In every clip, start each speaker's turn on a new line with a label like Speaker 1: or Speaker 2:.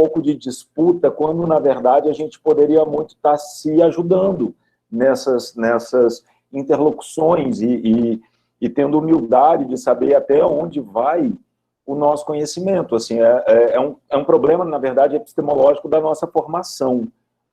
Speaker 1: pouco de disputa, quando, na verdade, a gente poderia muito estar se ajudando nessas interlocuções e tendo humildade de saber até onde vai o nosso conhecimento. Assim, é um problema, na verdade, epistemológico da nossa formação,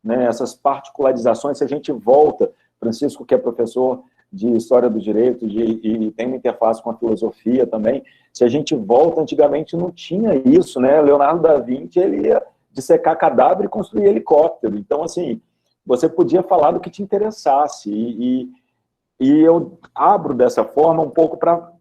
Speaker 1: né? Essas particularizações, se a gente volta, Francisco, que é professor de História do Direito e tem uma interface com a filosofia também, se a gente volta, antigamente não tinha isso, né? Leonardo da Vinci, ele ia dissecar cadáver e construir helicóptero. Então, assim, você podia falar do que te interessasse. E eu abro dessa forma um pouco para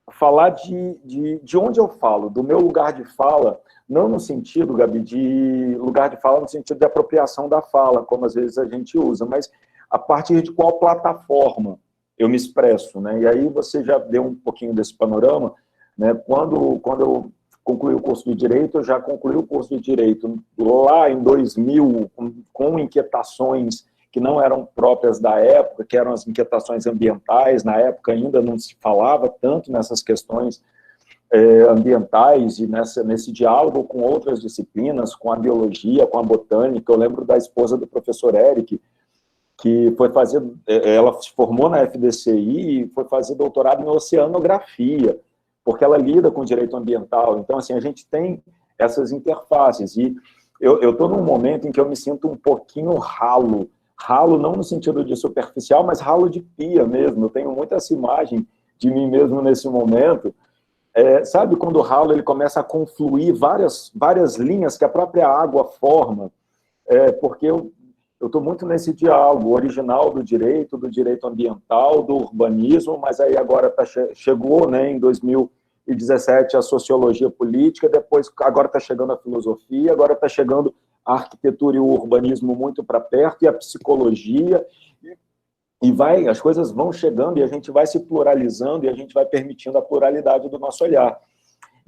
Speaker 1: falar de onde eu falo, do meu lugar de fala, não no sentido, Gabi, de lugar de fala no sentido de apropriação da fala, como às vezes a gente usa, mas a partir de qual plataforma eu me expresso, né? E aí você já deu um pouquinho desse panorama, né? Quando eu concluí o curso de Direito, eu já concluí o curso de Direito lá em 2000, com inquietações que não eram próprias da época, que eram as inquietações ambientais. Na época ainda não se falava tanto nessas questões ambientais e nesse diálogo com outras disciplinas, com a biologia, com a botânica. Eu lembro da esposa do professor Eric, que foi fazer, ela se formou na FDCI e foi fazer doutorado em oceanografia, porque ela lida com direito ambiental. Então, assim, a gente tem essas interfaces. E eu estou num momento em que eu me sinto um pouquinho ralo não no sentido de superficial, mas ralo de pia mesmo. Eu tenho muito essa imagem de mim mesmo nesse momento. Sabe quando o ralo ele começa a confluir várias linhas que a própria água forma? Porque eu estou muito nesse diálogo original do direito ambiental, do urbanismo, mas aí agora chegou, né, em 2017 a sociologia política, depois agora está chegando a filosofia, agora está chegando a arquitetura e o urbanismo muito para perto, e a psicologia, as coisas vão chegando e a gente vai se pluralizando e a gente vai permitindo a pluralidade do nosso olhar.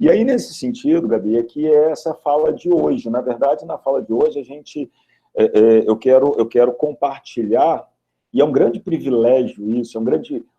Speaker 1: E aí, nesse sentido, Gabi, é que é essa fala de hoje. Na verdade, na fala de hoje, eu quero compartilhar, e é um grande privilégio isso,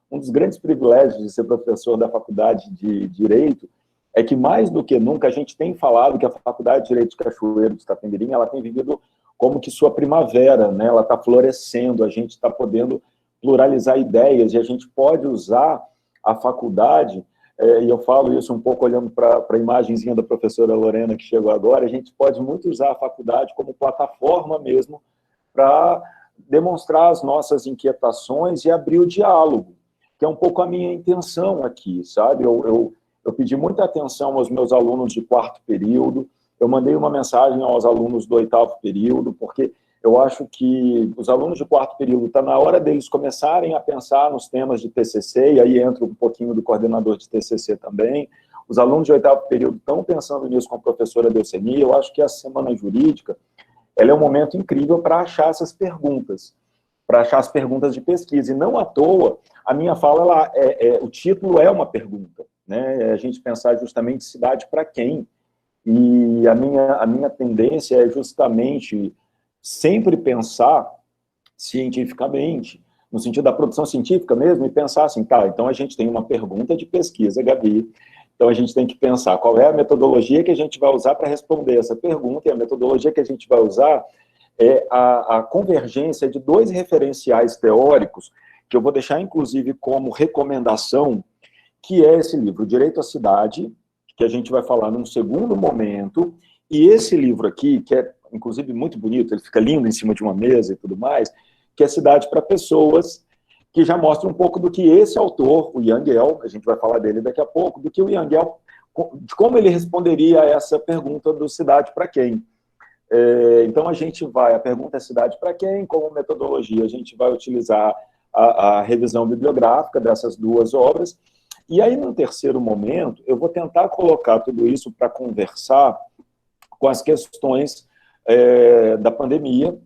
Speaker 1: um dos grandes privilégios de ser professor da Faculdade de Direito, é que mais do que nunca a gente tem falado que a Faculdade de Direito de Cachoeiro de Itapemirim, ela tem vivido como que sua primavera, né? Ela está florescendo, a gente está podendo pluralizar ideias, e a gente pode usar a faculdade, e eu falo isso um pouco olhando para a imagenzinha da professora Lorena que chegou agora, a gente pode muito usar a faculdade como plataforma mesmo para demonstrar as nossas inquietações e abrir o diálogo, que é um pouco a minha intenção aqui, sabe? Eu pedi muita atenção aos meus alunos de 4º período, eu mandei uma mensagem aos alunos do 8º período, porque eu acho que os alunos de 4º período, está na hora deles começarem a pensar nos temas de TCC, e aí entra um pouquinho do coordenador de TCC também. Os alunos de 8º período estão pensando nisso com a professora Delceni. Eu acho que a semana jurídica, ela é um momento incrível para achar essas perguntas, para achar as perguntas de pesquisa. E não à toa, a minha fala, o título é uma pergunta, né? A gente pensar justamente cidade para quem. E a minha tendência é justamente sempre pensar cientificamente, no sentido da produção científica mesmo, e pensar assim, tá, então a gente tem uma pergunta de pesquisa, Gabi, então a gente tem que pensar qual é a metodologia que a gente vai usar para responder essa pergunta, e a metodologia que a gente vai usar é a convergência de 2 referenciais teóricos, que eu vou deixar, inclusive, como recomendação, que é esse livro, Direito à Cidade, que a gente vai falar num segundo momento, e esse livro aqui, que é, inclusive, muito bonito, ele fica lindo em cima de uma mesa e tudo mais, que é Cidade para Pessoas, que já mostra um pouco do que esse autor, o Yangel, a gente vai falar dele daqui a pouco, do que o Yangel, de como ele responderia a essa pergunta do cidade para quem. Então, a pergunta é cidade para quem, como metodologia, a gente vai utilizar a revisão bibliográfica dessas 2 obras, e aí, num terceiro momento, eu vou tentar colocar tudo isso para conversar com as questões da pandemia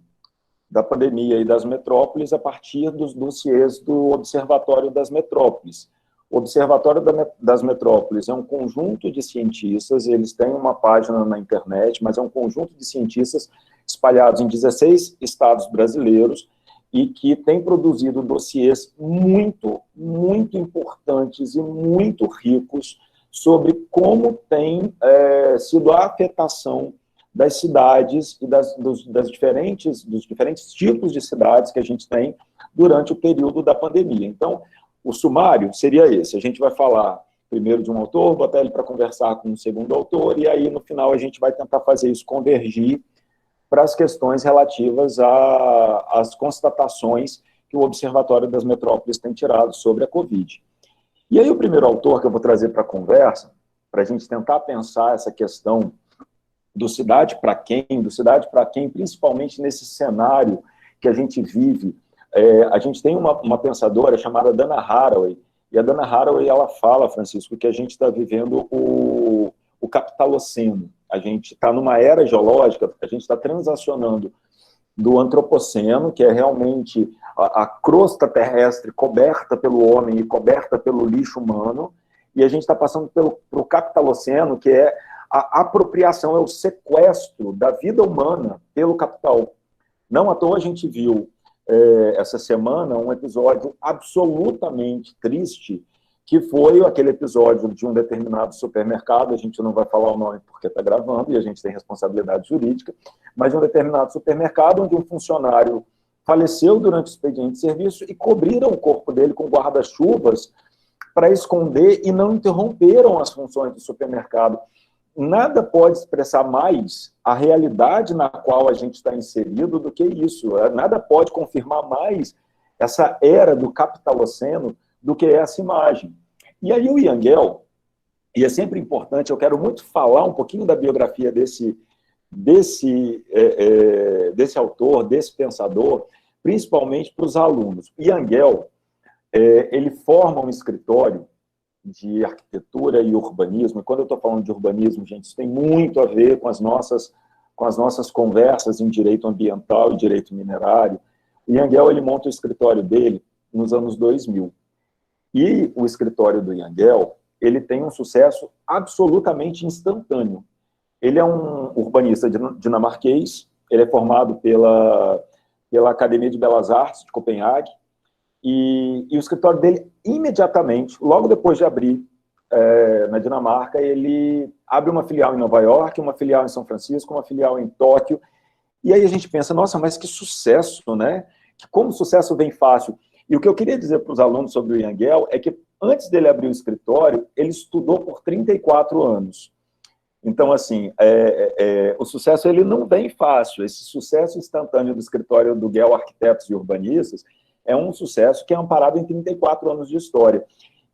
Speaker 1: e das metrópoles a partir dos dossiês do Observatório das Metrópoles. O Observatório das Metrópoles é um conjunto de cientistas, eles têm uma página na internet, mas é um conjunto de cientistas espalhados em 16 estados brasileiros e que tem produzido dossiês muito, muito importantes e muito ricos sobre como tem sido a afetação das cidades e dos diferentes tipos de cidades que a gente tem durante o período da pandemia. Então, o sumário seria esse. A gente vai falar primeiro de um autor, botar ele para conversar com um segundo autor, e aí, no final, a gente vai tentar fazer isso convergir para as questões relativas às constatações que o Observatório das Metrópoles tem tirado sobre a Covid. E aí, o primeiro autor que eu vou trazer para a conversa, para a gente tentar pensar essa questão do cidade para quem, principalmente nesse cenário que a gente vive. A gente tem uma pensadora chamada Dana Haraway, e a Dana Haraway, ela fala, Francisco, que a gente está vivendo o capitaloceno. A gente está numa era geológica, a gente está transacionando do antropoceno, que é realmente a crosta terrestre coberta pelo homem e coberta pelo lixo humano, e a gente está passando para o capitaloceno, que é a apropriação, é o sequestro da vida humana pelo capital. Não à toa a gente viu essa semana um episódio absolutamente triste, que foi aquele episódio de um determinado supermercado, a gente não vai falar o nome porque está gravando e a gente tem responsabilidade jurídica, mas de um determinado supermercado onde um funcionário faleceu durante o expediente de serviço e cobriram o corpo dele com guarda-chuvas para esconder e não interromperam as funções do supermercado. Nada pode expressar mais a realidade na qual a gente está inserido do que isso. Nada pode confirmar mais essa era do capitaloceno do que essa imagem. E aí o Yangel, e é sempre importante, eu quero muito falar um pouquinho da biografia desse autor, desse pensador, principalmente para os alunos. O Yangel, ele forma um escritório de arquitetura e urbanismo, e quando eu estou falando de urbanismo, gente, isso tem muito a ver com as nossas conversas em direito ambiental e direito minerário. O Yangel, ele monta o escritório dele nos anos 2000. E o escritório do Yangel, ele tem um sucesso absolutamente instantâneo. Ele é um urbanista dinamarquês, ele é formado pela Academia de Belas Artes de Copenhague, e o escritório dele, imediatamente, logo depois de abrir na Dinamarca, ele abre uma filial em Nova York, uma filial em São Francisco, uma filial em Tóquio, e aí a gente pensa, nossa, mas que sucesso, né? Como o sucesso vem fácil. E o que eu queria dizer para os alunos sobre o Yangel é que, antes dele abrir o escritório, ele estudou por 34 anos. Então, assim, o sucesso ele não vem fácil. Esse sucesso instantâneo do escritório do Gell Arquitetos e Urbanistas é um sucesso que é amparado em 34 anos de história.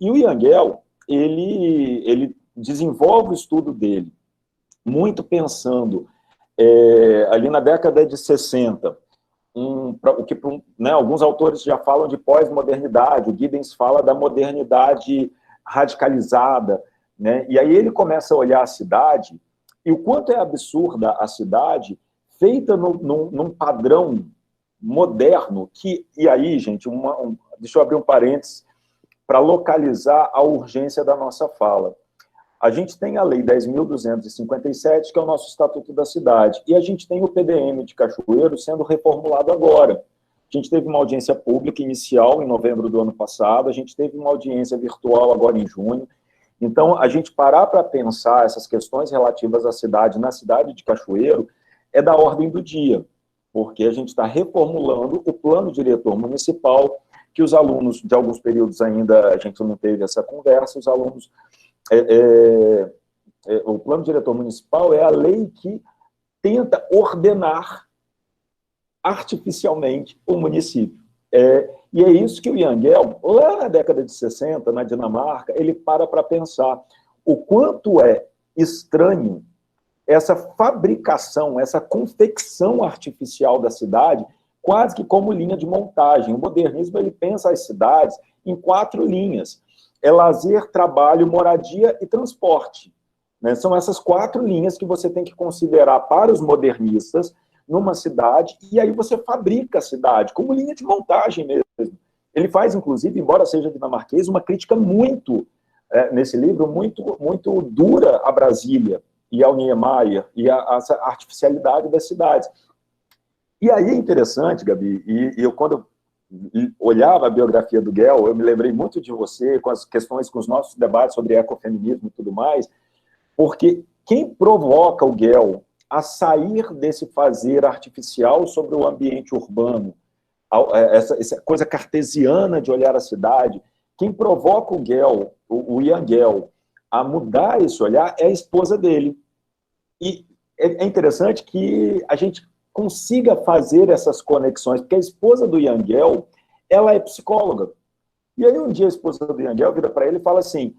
Speaker 1: E o Yangel, ele desenvolve o estudo dele muito pensando ali na década de 60, o que alguns autores já falam de pós-modernidade, o Giddens fala da modernidade radicalizada, né? E aí ele começa a olhar a cidade, e o quanto é absurda a cidade, feita num padrão moderno, e aí, gente, deixa eu abrir um parênteses para localizar a urgência da nossa fala. A gente tem a Lei 10.257, que é o nosso Estatuto da Cidade, e a gente tem o PDM de Cachoeiro sendo reformulado agora. A gente teve uma audiência pública inicial em novembro do ano passado, a gente teve uma audiência virtual agora em junho. Então, a gente parar para pensar essas questões relativas à cidade, na cidade de Cachoeiro, é da ordem do dia, porque a gente está reformulando o plano diretor municipal, que os alunos, de alguns períodos ainda, a gente não teve essa conversa, os alunos... o plano diretor municipal é a lei que tenta ordenar artificialmente o município. E é isso que o Yangel, lá na década de 60, na Dinamarca, ele para pensar o quanto é estranho essa fabricação, essa confecção artificial da cidade, quase que como linha de montagem. O modernismo, ele pensa as cidades em 4 linhas. É lazer, trabalho, moradia e transporte. Né? São essas 4 linhas que você tem que considerar para os modernistas numa cidade, e aí você fabrica a cidade, como linha de montagem mesmo. Ele faz, inclusive, embora seja dinamarquês, uma crítica nesse livro, muito dura a Brasília, e ao Niemeyer, e a artificialidade das cidades. E aí é interessante, Gabi, quando eu olhava a biografia do Gell, eu me lembrei muito de você, com as questões, com os nossos debates sobre ecofeminismo e tudo mais, porque quem provoca o Gell a sair desse fazer artificial sobre o ambiente urbano, essa coisa cartesiana de olhar a cidade. Quem provoca o Gell, o Ian Gell, a mudar esse olhar é a esposa dele. E é interessante que a gente consiga fazer essas conexões, porque a esposa do Ian Gell, ela é psicóloga. E aí um dia a esposa do Ian Gell vira para ele e fala assim,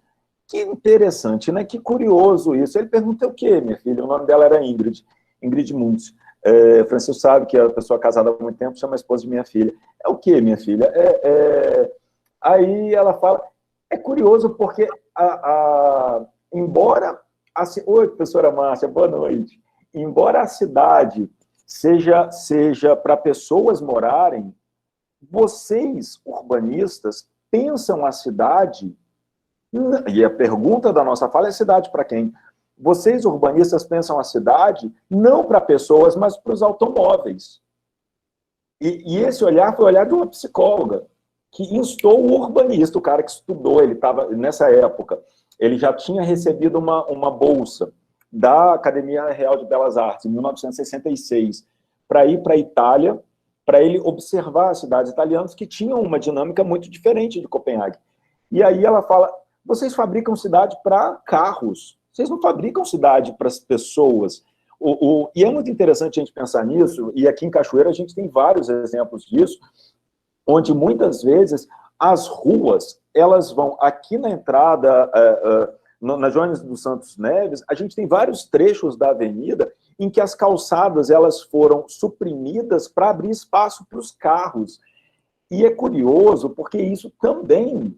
Speaker 1: que interessante, né? Que curioso isso. Ele pergunta o quê, minha filha? O nome dela era Ingrid, Ingrid Munz. Francisco sabe que é a pessoa casada há muito tempo, chama a esposa de minha filha. É o quê, minha filha? Aí ela fala, é curioso porque, embora... Oi, professora Márcia, boa noite. Embora a cidade seja para pessoas morarem, vocês, urbanistas, pensam a cidade, e a pergunta da nossa fala é cidade para quem? Vocês, urbanistas, pensam a cidade não para pessoas, mas para os automóveis. E esse olhar foi o olhar de uma psicóloga, que instou o urbanista, o cara que estudou, ele estava, nessa época, ele já tinha recebido uma bolsa da Academia Real de Belas Artes, em 1966, para ir para a Itália, para ele observar as cidades italianas que tinham uma dinâmica muito diferente de Copenhague. E aí ela fala, vocês fabricam cidade para carros, vocês não fabricam cidade para as pessoas. E é muito interessante a gente pensar nisso, e aqui em Cachoeira a gente tem vários exemplos disso, onde muitas vezes as ruas, elas vão aqui na entrada, na Joanes dos Santos Neves, a gente tem vários trechos da avenida em que as calçadas elas foram suprimidas para abrir espaço para os carros. E é curioso, porque isso também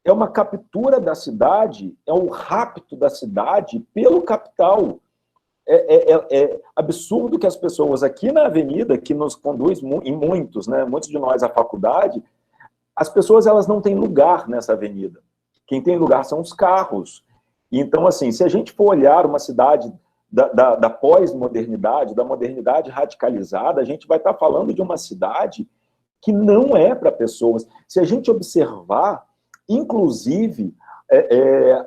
Speaker 1: é uma captura da cidade, é um rapto da cidade pelo capital. É absurdo que as pessoas aqui na avenida, que nos conduz em muitos, né, muitos de nós à faculdade, as pessoas elas não têm lugar nessa avenida. Quem tem lugar são os carros. Então, assim, se a gente for olhar uma cidade da pós-modernidade, da modernidade radicalizada, a gente vai estar falando de uma cidade que não é para pessoas. Se a gente observar, inclusive,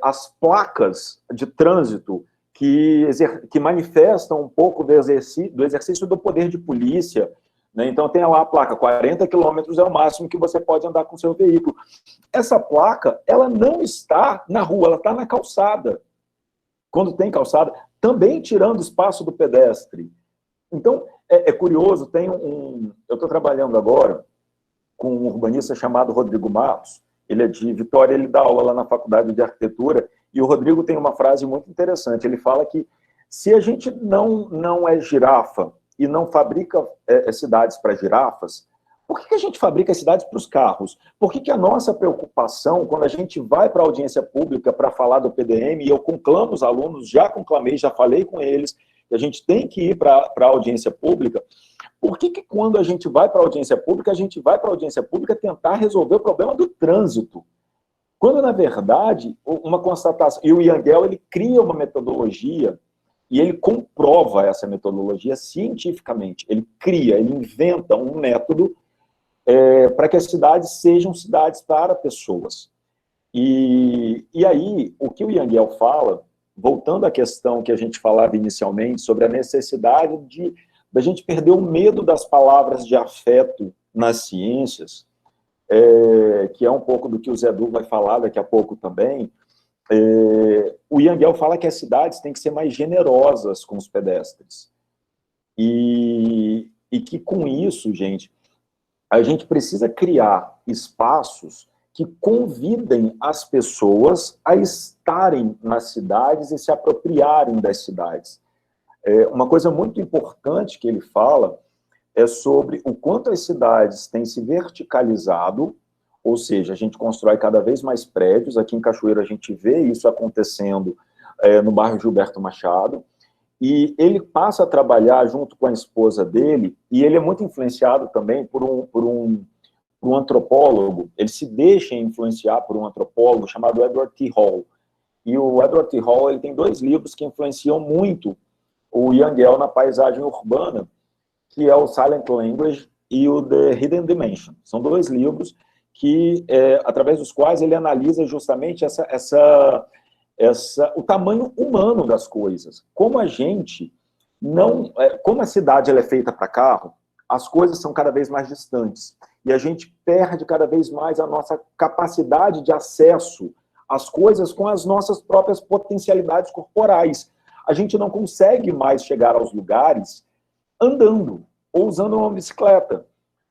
Speaker 1: as placas de trânsito que manifestam um pouco do exercício do poder de polícia, né? Então tem lá a placa, 40 quilômetros é o máximo que você pode andar com o seu veículo. Essa placa, ela não está na rua, ela está na calçada. Quando tem calçada, também tirando espaço do pedestre. Então, é curioso, eu estou trabalhando agora com um urbanista chamado Rodrigo Matos, ele é de Vitória, ele dá aula lá na Faculdade de Arquitetura, e o Rodrigo tem uma frase muito interessante, ele fala que se a gente não é girafa e não fabrica cidades para girafas, por que a gente fabrica cidades para os carros? Por que a nossa preocupação, quando a gente vai para a audiência pública para falar do PDM, e eu conclamo os alunos, já conclamei, já falei com eles, que a gente tem que ir para a audiência pública, por que quando a gente vai para a audiência pública tentar resolver o problema do trânsito? Quando, na verdade, uma constatação... E o Ian Gell, ele cria uma metodologia e ele comprova essa metodologia cientificamente. Ele inventa um método para que as cidades sejam cidades para pessoas. E aí, o que o Ian Gell fala, voltando à questão que a gente falava inicialmente, sobre a necessidade da gente perder o medo das palavras de afeto nas ciências, que é um pouco do que o Zé Du vai falar daqui a pouco também, o Ian Gell fala que as cidades têm que ser mais generosas com os pedestres. E que com isso, gente, a gente precisa criar espaços que convidem as pessoas a estarem nas cidades e se apropriarem das cidades. Uma coisa muito importante que ele fala é sobre o quanto as cidades têm se verticalizado, ou seja, a gente constrói cada vez mais prédios. Aqui em Cachoeira a gente vê isso acontecendo no bairro Gilberto Machado, e ele passa a trabalhar junto com a esposa dele, e ele é muito influenciado também por um antropólogo, ele se deixa influenciar por um antropólogo chamado Edward T. Hall. E o Edward T. Hall ele tem 2 livros que influenciam muito o Ian Gell na paisagem urbana, que é o Silent Language e o The Hidden Dimension. São 2 livros que, através dos quais ele analisa justamente o tamanho humano das coisas. Como a gente não, como a cidade ela é feita para carro, as coisas são cada vez mais distantes. E a gente perde cada vez mais a nossa capacidade de acesso às coisas com as nossas próprias potencialidades corporais. A gente não consegue mais chegar aos lugares andando ou usando uma bicicleta,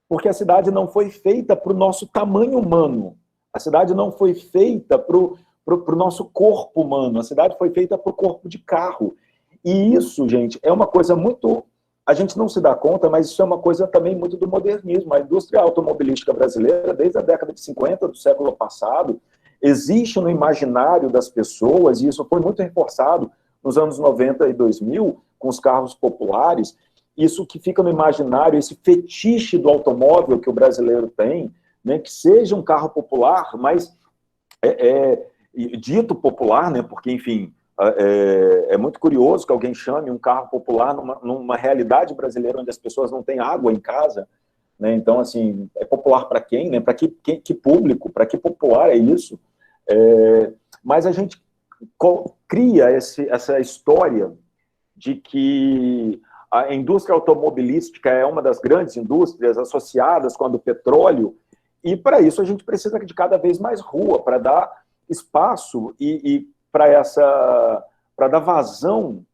Speaker 1: porque a cidade não foi feita para o nosso tamanho humano. A cidade não foi feita para o nosso corpo humano. A cidade foi feita para o corpo de carro. E isso, gente, é uma coisa muito... A gente não se dá conta, mas isso é uma coisa também muito do modernismo. A indústria automobilística brasileira, desde a década de 50 do século passado, existe no imaginário das pessoas, e isso foi muito reforçado nos anos 90 e 2000, com os carros populares, isso que fica no imaginário, esse fetiche do automóvel que o brasileiro tem, né, que seja um carro popular, mas dito popular, né, porque, enfim, é muito curioso que alguém chame um carro popular numa realidade brasileira onde as pessoas não têm água em casa, né? Então, assim, é popular para quem, né? Para que público, para que popular é isso? Mas a gente cria essa história de que a indústria automobilística é uma das grandes indústrias associadas com a do petróleo, e para isso a gente precisa de cada vez mais rua, para dar espaço e para dar vazão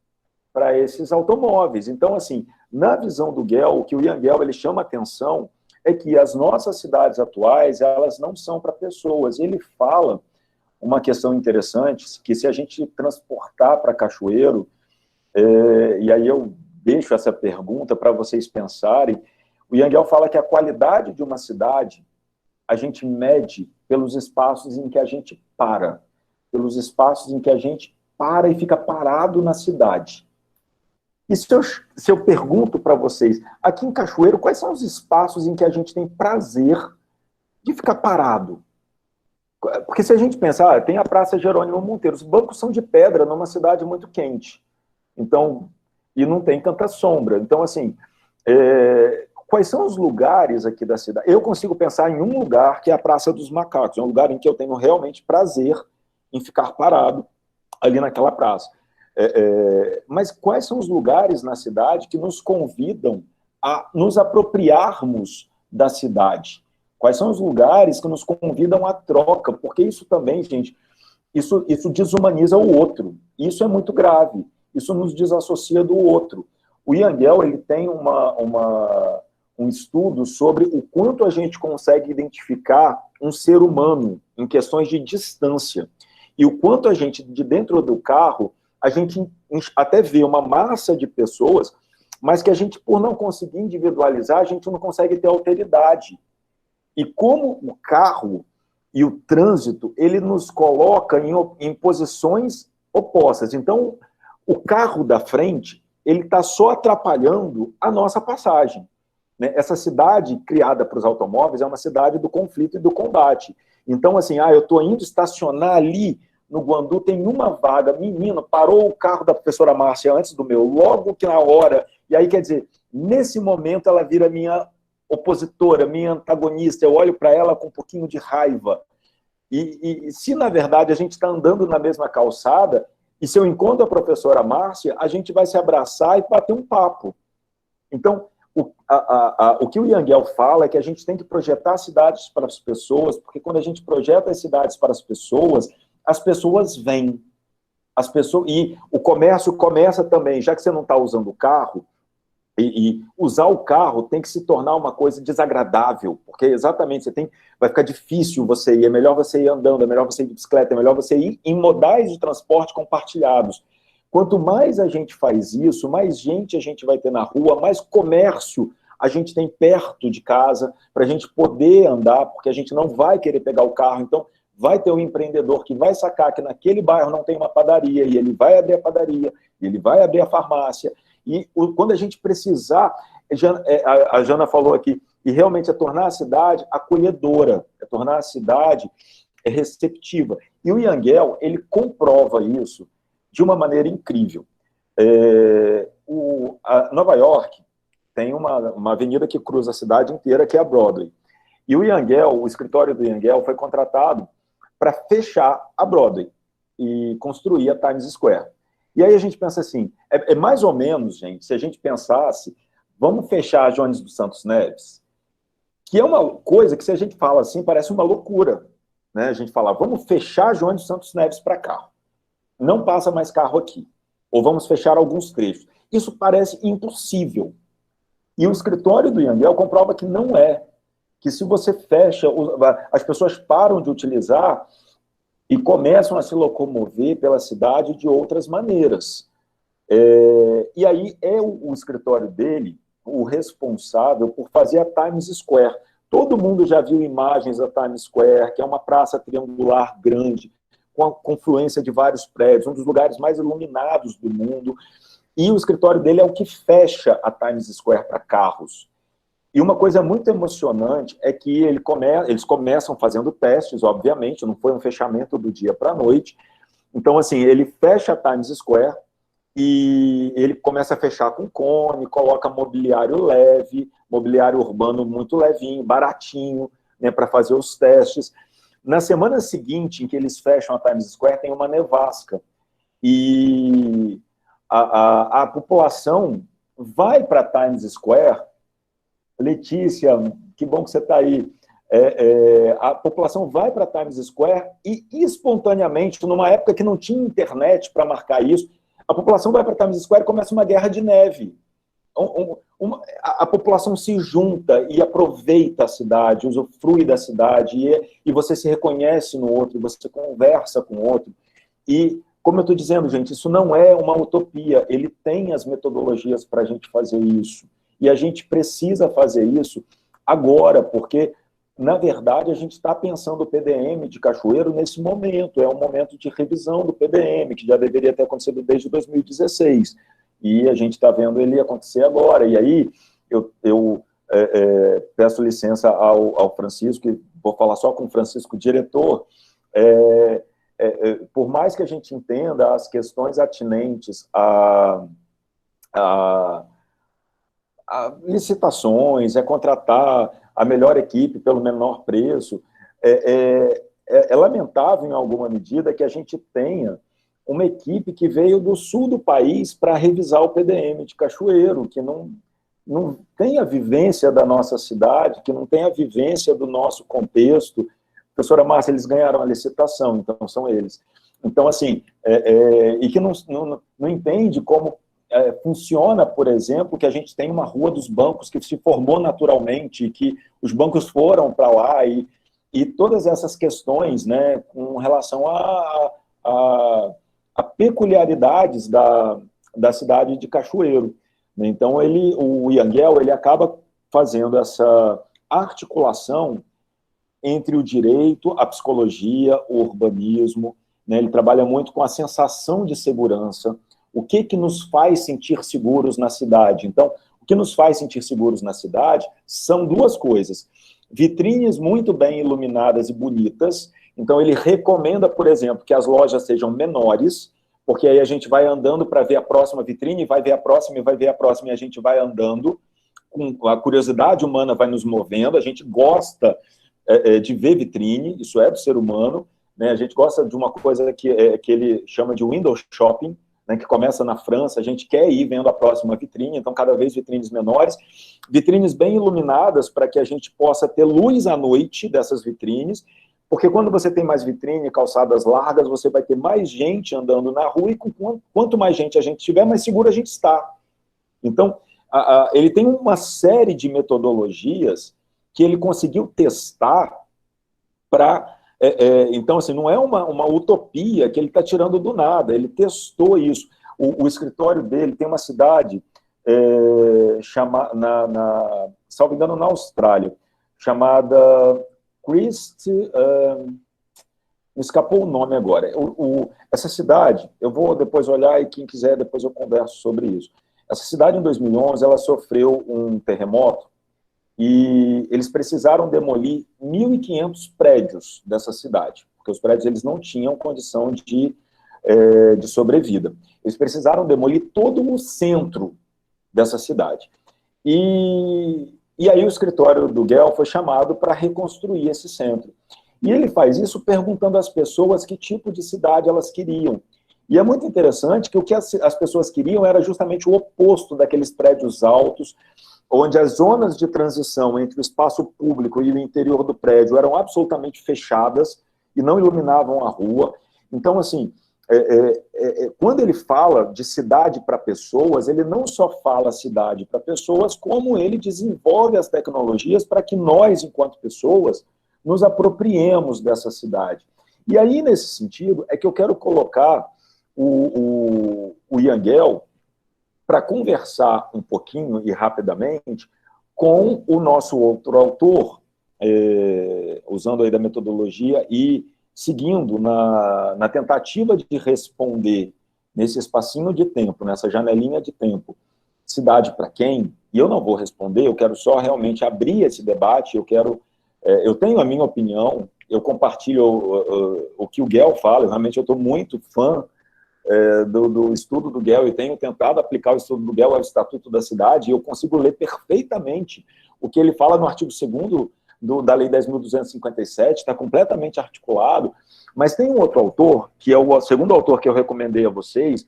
Speaker 1: para esses automóveis. Então, assim, na visão do Gell, o que o Ian Gell ele chama atenção é que as nossas cidades atuais, elas não são para pessoas. Ele fala uma questão interessante, que se a gente transportar para Cachoeiro, e aí eu deixo essa pergunta para vocês pensarem, o Ian Gell fala que a qualidade de uma cidade a gente mede pelos espaços em que a gente para, pelos espaços em que a gente para e fica parado na cidade. E se eu pergunto para vocês, aqui em Cachoeiro, quais são os espaços em que a gente tem prazer de ficar parado? Porque se a gente pensar, tem a Praça Jerônimo Monteiro, os bancos são de pedra numa cidade muito quente, então, e não tem tanta sombra. Então, assim, quais são os lugares aqui da cidade? Eu consigo pensar em um lugar que é a Praça dos Macacos, é um lugar em que eu tenho realmente prazer em ficar parado ali naquela praça. Mas quais são os lugares na cidade que nos convidam a nos apropriarmos da cidade? Quais são os lugares que nos convidam à troca? Porque isso também, gente, isso desumaniza o outro. Isso é muito grave. Isso nos desassocia do outro. O Ian Gell, ele tem um estudo sobre o quanto a gente consegue identificar um ser humano em questões de distância. E o quanto a gente, de dentro do carro, a gente até vê uma massa de pessoas, mas que a gente, por não conseguir individualizar, a gente não consegue ter alteridade. E como o carro e o trânsito, ele nos coloca em posições opostas. Então, o carro da frente, ele está só atrapalhando a nossa passagem. Né? Essa cidade criada para os automóveis é uma cidade do conflito e do combate. Então, assim, eu estou indo estacionar ali no Guandu, tem uma vaga, menino, parou o carro da professora Márcia antes do meu, logo que na hora, e aí, quer dizer, nesse momento ela vira minha opositora, minha antagonista, eu olho para ela com um pouquinho de raiva. E se, na verdade, a gente está andando na mesma calçada, e se eu encontro a professora Márcia, a gente vai se abraçar e bater um papo. Então, o que o Ian Gell fala é que a gente tem que projetar cidades para as pessoas, porque quando a gente projeta as cidades para as pessoas vêm. E o comércio começa também, já que você não está usando o carro, e usar o carro tem que se tornar uma coisa desagradável, porque exatamente vai ficar difícil você ir, é melhor você ir andando, é melhor você ir de bicicleta, é melhor você ir em modais de transporte compartilhados. Quanto mais a gente faz isso, mais gente a gente vai ter na rua, mais comércio a gente tem perto de casa, para a gente poder andar, porque a gente não vai querer pegar o carro, então vai ter um empreendedor que vai sacar que naquele bairro não tem uma padaria, e ele vai abrir a padaria, e ele vai abrir a farmácia, e quando a gente precisar, a Jana falou aqui, e realmente é tornar a cidade acolhedora, é tornar a cidade receptiva. E o Ian Gell, ele comprova isso de uma maneira incrível. Nova York tem uma avenida que cruza a cidade inteira, que é a Broadway. E o Ian Gell, o escritório do Ian Gell, foi contratado para fechar a Broadway e construir a Times Square. E aí a gente pensa assim, é mais ou menos, gente, se a gente pensasse, vamos fechar a Jones dos Santos Neves, que é uma coisa que, se a gente fala assim, parece uma loucura, né? A gente fala, vamos fechar a Jones dos Santos Neves para carro. Não passa mais carro aqui. Ou vamos fechar alguns trechos. Isso parece impossível. E o escritório do Yangel comprova que não é. Que se você fecha, as pessoas param de utilizar e começam a se locomover pela cidade de outras maneiras. E aí é o escritório dele o responsável por fazer a Times Square. Todo mundo já viu imagens da Times Square, que é uma praça triangular grande, com a confluência de vários prédios, um dos lugares mais iluminados do mundo. E o escritório dele é o que fecha a Times Square para carros. E uma coisa muito emocionante é que eles começam fazendo testes, obviamente, não foi um fechamento do dia para a noite. Então, assim, ele fecha a Times Square e ele começa a fechar com cone, coloca mobiliário leve, mobiliário urbano muito levinho, baratinho, né, para fazer os testes. Na semana seguinte, em que eles fecham a Times Square, tem uma nevasca. E a população vai para a Times Square. Letícia, que bom que você está aí. A população vai para a Times Square e, espontaneamente, numa época que não tinha internet para marcar isso, a população vai para a Times Square e começa uma guerra de neve. A população se junta e aproveita a cidade, usufrui da cidade, e você se reconhece no outro, você conversa com o outro. E, como eu estou dizendo, gente, isso não é uma utopia, ele tem as metodologias para a gente fazer isso. E a gente precisa fazer isso agora, porque, na verdade, a gente está pensando o PDM de Cachoeiro nesse momento. É um momento de revisão do PDM, que já deveria ter acontecido desde 2016. E a gente está vendo ele acontecer agora. E aí, eu peço licença ao Francisco, e vou falar só com o Francisco, diretor. Por mais que a gente entenda as questões atinentes a licitações, contratar a melhor equipe pelo menor preço, é lamentável, em alguma medida, que a gente tenha uma equipe que veio do sul do país para revisar o PDM de Cachoeiro, que não tem a vivência da nossa cidade, que não tem a vivência do nosso contexto. Professora Márcia, eles ganharam a licitação, então são eles. Então, assim, e que não entende como funciona, por exemplo, que a gente tem uma rua dos bancos que se formou naturalmente, e que os bancos foram para lá, e todas essas questões, né, com relação a peculiaridades da cidade de Cachoeiro. Então, o Yangel, ele acaba fazendo essa articulação entre o direito, a psicologia, o urbanismo, né? Ele trabalha muito com a sensação de segurança. O que nos faz sentir seguros na cidade? Então, o que nos faz sentir seguros na cidade são duas coisas. Vitrines muito bem iluminadas e bonitas. Então, ele recomenda, por exemplo, que as lojas sejam menores, porque aí a gente vai andando para ver a próxima vitrine, vai ver a próxima, e vai ver a próxima, e a gente vai andando, com a curiosidade humana vai nos movendo, a gente gosta de ver vitrine, isso é do ser humano, né? A gente gosta de uma coisa que ele chama de window shopping, né, que começa na França, a gente quer ir vendo a próxima vitrine, então cada vez vitrines menores, vitrines bem iluminadas para que a gente possa ter luz à noite dessas vitrines, porque quando você tem mais vitrine, calçadas largas, você vai ter mais gente andando na rua, e quanto mais gente a gente tiver, mais seguro a gente está. Então, ele tem uma série de metodologias que ele conseguiu testar para... então, assim, não é uma utopia que ele está tirando do nada, ele testou isso. O escritório dele tem uma cidade, salvo engano, na Austrália, chamada Christ... me escapou o nome agora. Essa cidade, eu vou depois olhar, e quem quiser, depois eu converso sobre isso. Essa cidade, em 2011, ela sofreu um terremoto, e eles precisaram demolir 1.500 prédios dessa cidade, porque os prédios eles não tinham condição de sobrevida. Eles precisaram demolir todo o centro dessa cidade. E aí o escritório do Guel foi chamado para reconstruir esse centro. E ele faz isso perguntando às pessoas que tipo de cidade elas queriam. E é muito interessante que o que as pessoas queriam era justamente o oposto daqueles prédios altos, onde as zonas de transição entre o espaço público e o interior do prédio eram absolutamente fechadas e não iluminavam a rua. Então, assim, quando ele fala de cidade para pessoas, ele não só fala cidade para pessoas, como ele desenvolve as tecnologias para que nós, enquanto pessoas, nos apropriemos dessa cidade. E aí, nesse sentido, é que eu quero colocar o Ian Gell para conversar um pouquinho e rapidamente com o nosso outro autor, usando aí da metodologia e seguindo na tentativa de responder nesse espacinho de tempo, nessa janelinha de tempo, cidade para quem? E eu não vou responder, eu quero só realmente abrir esse debate, eu tenho a minha opinião, eu compartilho o que o Gell fala, realmente eu estou muito fã do estudo do Gell, e tenho tentado aplicar o estudo do Gell ao Estatuto da Cidade, e eu consigo ler perfeitamente o que ele fala no artigo 2º da Lei 10.257, está completamente articulado, mas tem um outro autor, que é o segundo autor que eu recomendei a vocês,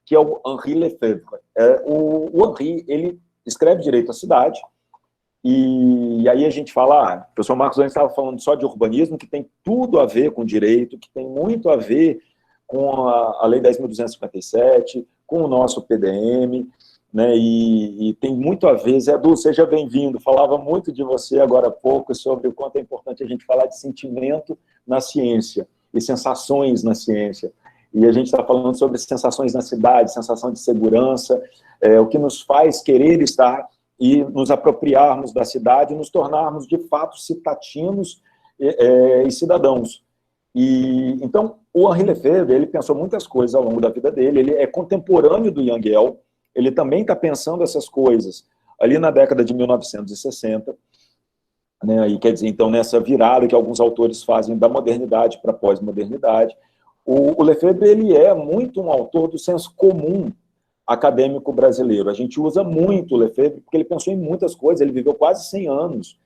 Speaker 1: que é o Henri Lefebvre. O Henri, ele escreve Direito à Cidade, e aí a gente fala, o professor Marcos Antes estava falando só de urbanismo, que tem tudo a ver com direito, que tem muito a ver com a Lei 10.257, com o nosso PDM, né, e tem muito a ver, Zé Du, seja bem-vindo, falava muito de você agora há pouco, sobre o quanto é importante a gente falar de sentimento na ciência, e sensações na ciência, e a gente está falando sobre sensações na cidade, sensação de segurança, o que nos faz querer estar e nos apropriarmos da cidade, e nos tornarmos, de fato, citatinos e cidadãos. E, então, o Henri Lefebvre, ele pensou muitas coisas ao longo da vida dele, ele é contemporâneo do Ian Gell, ele também está pensando essas coisas ali na década de 1960, né, e quer dizer, então, nessa virada que alguns autores fazem da modernidade para a pós-modernidade. O Lefebvre, ele é muito um autor do senso comum acadêmico brasileiro. A gente usa muito o Lefebvre porque ele pensou em muitas coisas, ele viveu quase 100 anos,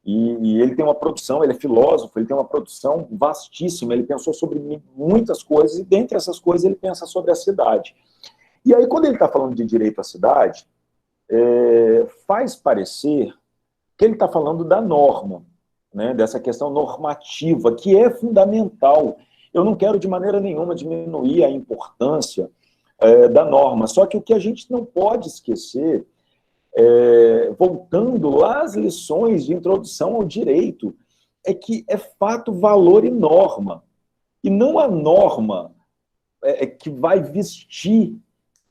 Speaker 1: e ele tem uma produção, ele é filósofo, ele tem uma produção vastíssima, ele pensou sobre muitas coisas, e dentre essas coisas ele pensa sobre a cidade. E aí, quando ele está falando de direito à cidade, faz parecer que ele está falando da norma, né, dessa questão normativa, que é fundamental. Eu não quero de maneira nenhuma diminuir a importância da norma, só que o que a gente não pode esquecer, voltando lá às lições de introdução ao direito, é que é fato, valor e norma. E não a norma que vai vestir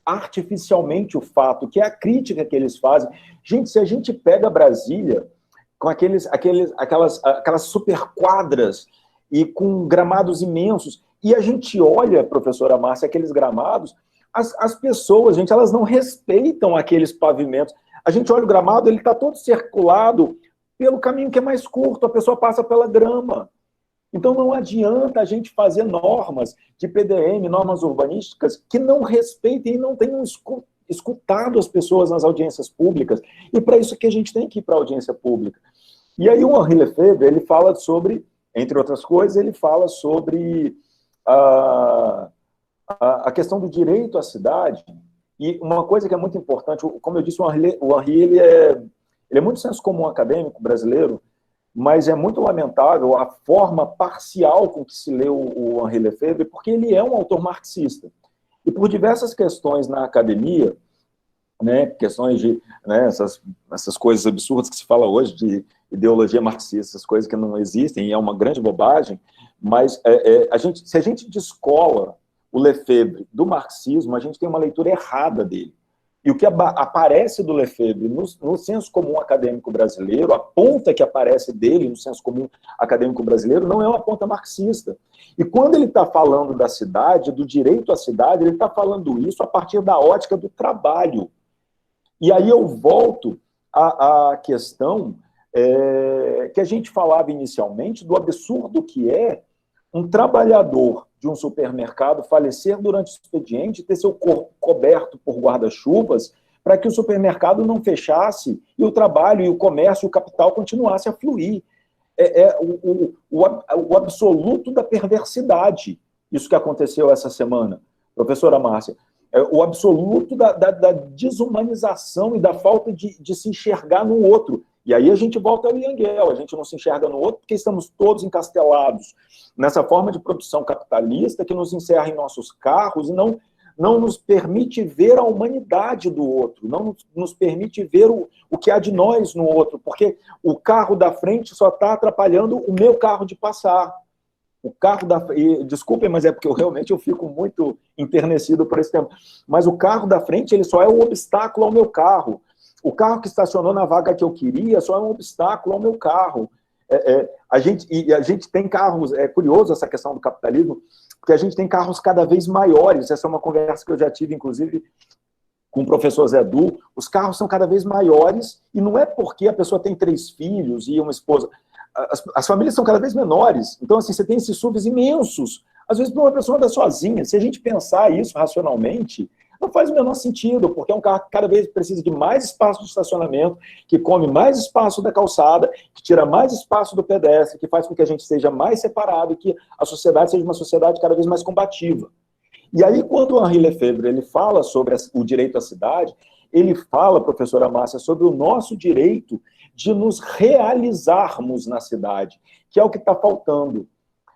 Speaker 1: artificialmente o fato, que é a crítica que eles fazem. Gente, se a gente pega Brasília com aquelas super quadras e com gramados imensos, e a gente olha, professora Márcia, aqueles gramados, as pessoas, gente, elas não respeitam aqueles pavimentos. A gente olha o gramado, ele está todo circulado pelo caminho que é mais curto, a pessoa passa pela grama. Então não adianta a gente fazer normas de PDM, normas urbanísticas, que não respeitem e não tenham escutado as pessoas nas audiências públicas. E para isso que a gente tem que ir para a audiência pública. E aí o Henri Lefebvre, ele fala sobre, entre outras coisas, ele fala sobre a questão do direito à cidade. E uma coisa que é muito importante, como eu disse, o Henri ele é muito senso comum acadêmico brasileiro, mas é muito lamentável a forma parcial com que se lê o Henri Lefebvre, porque ele é um autor marxista. E por diversas questões na academia, né, questões de essas coisas absurdas que se fala hoje de ideologia marxista, essas coisas que não existem, e é uma grande bobagem, mas se a gente descola o Lefebvre do marxismo, a gente tem uma leitura errada dele. E o que aparece do Lefebvre no senso comum acadêmico brasileiro, a ponta que aparece dele no senso comum acadêmico brasileiro, não é uma ponta marxista. E quando ele está falando da cidade, do direito à cidade, ele está falando isso a partir da ótica do trabalho. E aí eu volto à questão que a gente falava inicialmente do absurdo que é um trabalhador de um supermercado falecer durante o expediente e ter seu corpo coberto por guarda-chuvas para que o supermercado não fechasse e o trabalho, e o comércio, e o capital continuasse a fluir. O absoluto da perversidade. isso que aconteceu essa semana, professora Márcia, o absoluto da desumanização e da falta de se enxergar no outro. E aí a gente volta ao Yangel, a gente não se enxerga no outro porque estamos todos encastelados nessa forma de produção capitalista que nos encerra em nossos carros e não nos permite ver a humanidade do outro, não nos permite ver o que há de nós no outro, porque o carro da frente só está atrapalhando o meu carro de passar. O carro da frente, desculpem, mas é porque eu fico muito enternecido por esse tempo, mas o carro da frente ele só é um obstáculo ao meu carro. O carro que estacionou na vaga que eu queria só é um obstáculo ao meu carro. A gente tem carros, é curioso essa questão do capitalismo, porque a gente tem carros cada vez maiores. Essa é uma conversa que eu já tive, inclusive, com o professor Zé Du. Os carros são cada vez maiores, e não é porque a pessoa tem 3 filhos e uma esposa. As famílias são cada vez menores. Então, assim, você tem esses SUVs imensos. Às vezes, para uma pessoa andar sozinha, se a gente pensar isso racionalmente, não faz o menor sentido, porque é um carro que cada vez precisa de mais espaço de estacionamento, que come mais espaço da calçada, que tira mais espaço do pedestre, que faz com que a gente seja mais separado e que a sociedade seja uma sociedade cada vez mais combativa. E aí, quando o Henri Lefebvre ele fala sobre o direito à cidade, ele fala, professora Márcia, sobre o nosso direito de nos realizarmos na cidade, que é o que está faltando.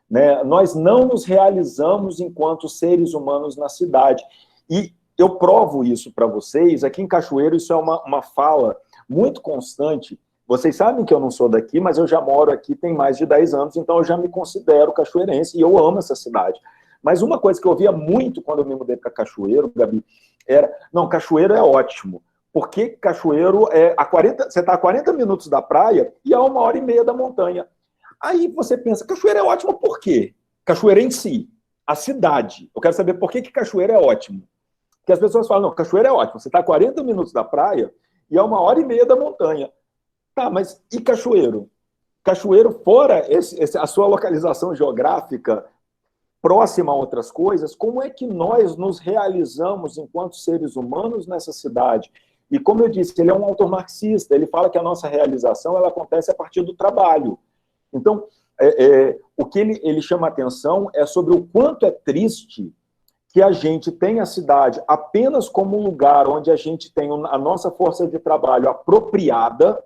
Speaker 1: Né? Nós não nos realizamos enquanto seres humanos na cidade. E eu provo isso para vocês. Aqui em Cachoeiro, isso é uma fala muito constante. Vocês sabem que eu não sou daqui, mas eu já moro aqui tem mais de 10 anos, então eu já me considero cachoeirense e eu amo essa cidade. Mas uma coisa que eu ouvia muito quando eu me mudei para Cachoeiro, Gabi, era, não, Cachoeiro é ótimo, porque Cachoeiro você está a 40 minutos da praia e a 1h30 da montanha. Aí você pensa, Cachoeiro é ótimo por quê? Cachoeiro em si, a cidade. Eu quero saber por que Cachoeiro é ótimo. Porque as pessoas falam, não, Cachoeiro é ótimo, você está a 40 minutos da praia e a 1h30 da montanha. Tá, mas e Cachoeiro? Cachoeiro, fora a sua localização geográfica próxima a outras coisas, como é que nós nos realizamos enquanto seres humanos nessa cidade? E como eu disse, ele é um autor marxista, ele fala que a nossa realização ela acontece a partir do trabalho. Então, o que ele chama a atenção é sobre o quanto é triste que a gente tem a cidade apenas como um lugar onde a gente tem a nossa força de trabalho apropriada,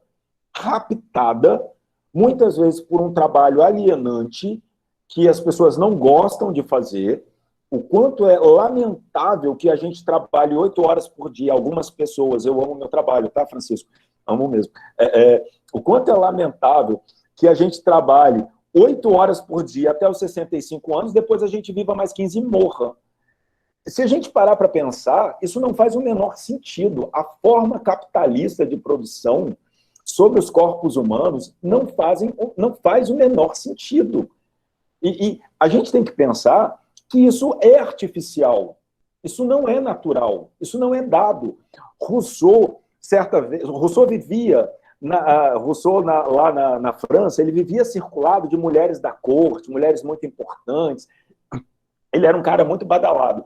Speaker 1: raptada, muitas vezes por um trabalho alienante, que as pessoas não gostam de fazer, o quanto é lamentável que a gente trabalhe 8 horas por dia, algumas pessoas, eu amo meu trabalho, tá, Francisco? Amo mesmo. O quanto é lamentável que a gente trabalhe 8 horas por dia até os 65 anos, depois a gente viva mais 15 e morra. Se a gente parar para pensar, isso não faz o menor sentido. A forma capitalista de produção sobre os corpos humanos não faz o menor sentido. E a gente tem que pensar que isso é artificial, isso não é natural, isso não é dado. Rousseau, certa vez, Rousseau vivia, lá na França, ele vivia circulado de mulheres da corte, mulheres muito importantes, ele era um cara muito badalado.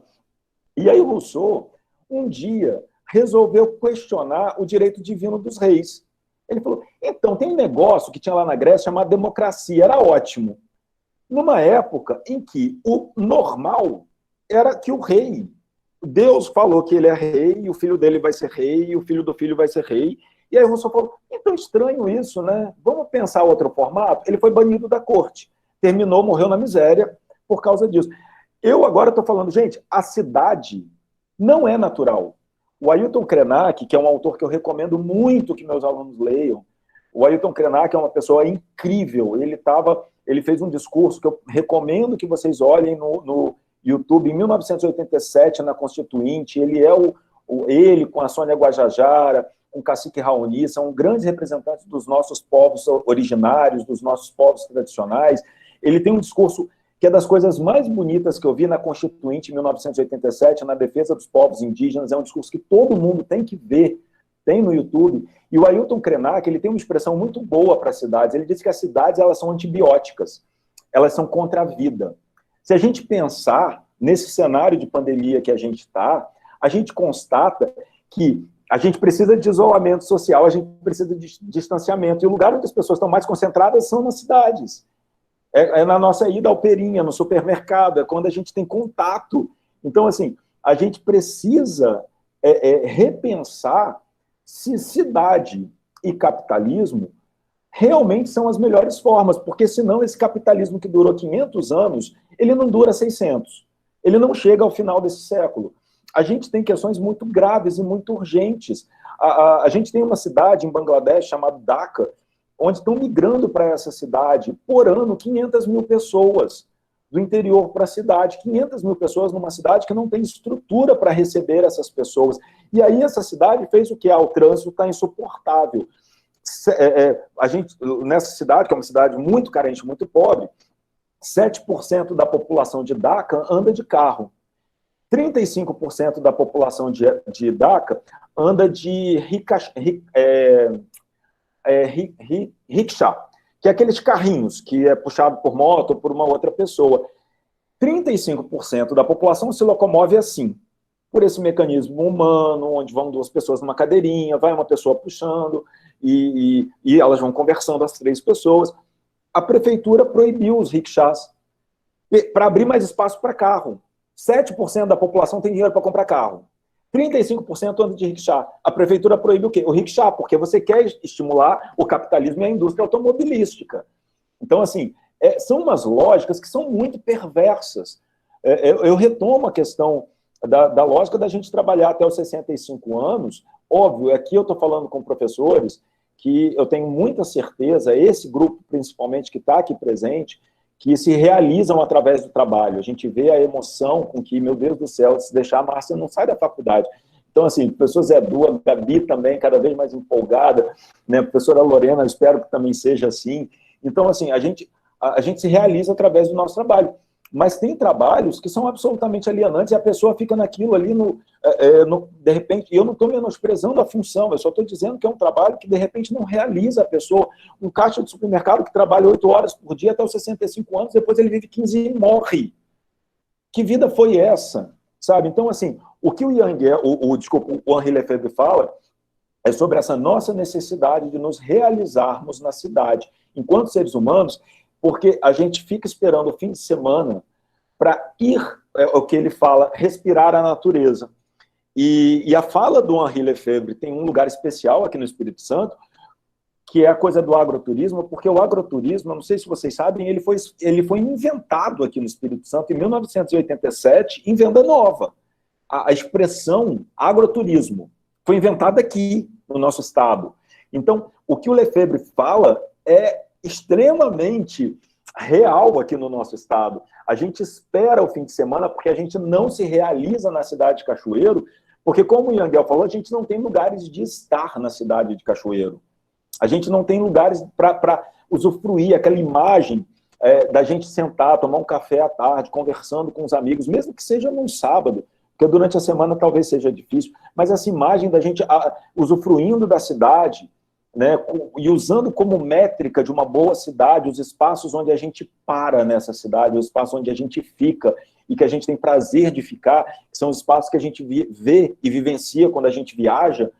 Speaker 1: E aí Rousseau, um dia, resolveu questionar o direito divino dos reis. Ele falou, então, tem um negócio que tinha lá na Grécia chamado democracia, era ótimo. Numa época em que o normal era que o rei, Deus falou que ele é rei, e o filho dele vai ser rei, e o filho do filho vai ser rei, e aí Rousseau falou, então estranho isso, né? Vamos pensar outro formato? Ele foi banido da corte, terminou, morreu na miséria por causa disso. Eu agora estou falando, gente, a cidade não é natural. O Ailton Krenak, que é um autor que eu recomendo muito que meus alunos leiam, o Ailton Krenak é uma pessoa incrível, ele fez um discurso que eu recomendo que vocês olhem no YouTube, em 1987, na Constituinte, ele ele com a Sônia Guajajara, com o Cacique Raoni, são grandes representantes dos nossos povos originários, dos nossos povos tradicionais. Ele tem um discurso que é das coisas mais bonitas que eu vi na Constituinte, em 1987, na defesa dos povos indígenas, é um discurso que todo mundo tem que ver, tem no YouTube. E o Ailton Krenak, ele tem uma expressão muito boa para as cidades. Ele diz que as cidades, elas são antibióticas, elas são contra a vida. Se a gente pensar nesse cenário de pandemia que a gente está, a gente constata que a gente precisa de isolamento social, a gente precisa de distanciamento. E o lugar onde as pessoas estão mais concentradas são nas cidades. É na nossa ida ao Perinha, no supermercado, é quando a gente tem contato. Então, assim, a gente precisa repensar se cidade e capitalismo realmente são as melhores formas, porque senão esse capitalismo que durou 500 anos, ele não dura 600. Ele não chega ao final desse século. A gente tem questões muito graves e muito urgentes. A gente tem uma cidade em Bangladesh chamada Dhaka, onde estão migrando para essa cidade, por ano, 500 mil pessoas do interior para a cidade. 500 mil pessoas numa cidade que não tem estrutura para receber essas pessoas. E aí essa cidade fez o que? O trânsito está insuportável. A gente, nessa cidade, que é uma cidade muito carente, muito pobre, 7% da população de Dhaka anda de carro. 35% da população de Dhaka anda de rickshaw, que é aqueles carrinhos que é puxado por moto ou por uma outra pessoa. 35% da população se locomove assim, por esse mecanismo humano, onde vão duas pessoas numa cadeirinha, vai uma pessoa puxando, e elas vão conversando, as três pessoas. A prefeitura proibiu os rickshaws para abrir mais espaço para carro. 7% da população tem dinheiro para comprar carro. 35% anda de rickshaw. A prefeitura proíbe o quê? O rickshaw, porque você quer estimular o capitalismo e a indústria automobilística. Então, assim, são umas lógicas que são muito perversas. Eu retomo a questão da lógica da gente trabalhar até os 65 anos. Óbvio, aqui eu estou falando com professores que eu tenho muita certeza, esse grupo principalmente que está aqui presente, que se realizam através do trabalho. A gente vê a emoção com que, meu Deus do céu, se deixar a Márcia não sai da faculdade. Então, assim, professor Zé Du, a Gabi também, cada vez mais empolgada, né? A professora Lorena, eu espero que também seja assim. Então, assim, a gente se realiza através do nosso trabalho. Mas tem trabalhos que são absolutamente alienantes e a pessoa fica naquilo ali, de repente, e eu não estou menosprezando a função, eu só estou dizendo que é um trabalho que, de repente, não realiza a pessoa. Um caixa de supermercado que trabalha 8 horas por dia até os 65 anos, depois ele vive 15 e morre. Que vida foi essa? Sabe? Então, assim, o que o Henri Lefebvre fala é sobre essa nossa necessidade de nos realizarmos na cidade, enquanto seres humanos, porque a gente fica esperando o fim de semana para ir, o que ele fala, respirar a natureza. E a fala do Henri Lefebvre tem um lugar especial aqui no Espírito Santo, que é a coisa do agroturismo, porque o agroturismo, não sei se vocês sabem, ele foi inventado aqui no Espírito Santo em 1987, em Venda Nova. A expressão agroturismo foi inventada aqui, no nosso estado. Então, o que o Lefebvre fala é extremamente real aqui no nosso estado. A gente espera o fim de semana porque a gente não se realiza na cidade de Cachoeiro, porque, como o Yangel falou, a gente não tem lugares de estar na cidade de Cachoeiro. A gente não tem lugares para usufruir aquela imagem da gente sentar, tomar um café à tarde, conversando com os amigos, mesmo que seja num sábado, porque durante a semana talvez seja difícil, mas essa imagem da gente usufruindo da cidade, né, e usando como métrica de uma boa cidade os espaços onde a gente para nessa cidade, os espaços onde a gente fica e que a gente tem prazer de ficar, que são os espaços que a gente vê e vivencia quando a gente viaja,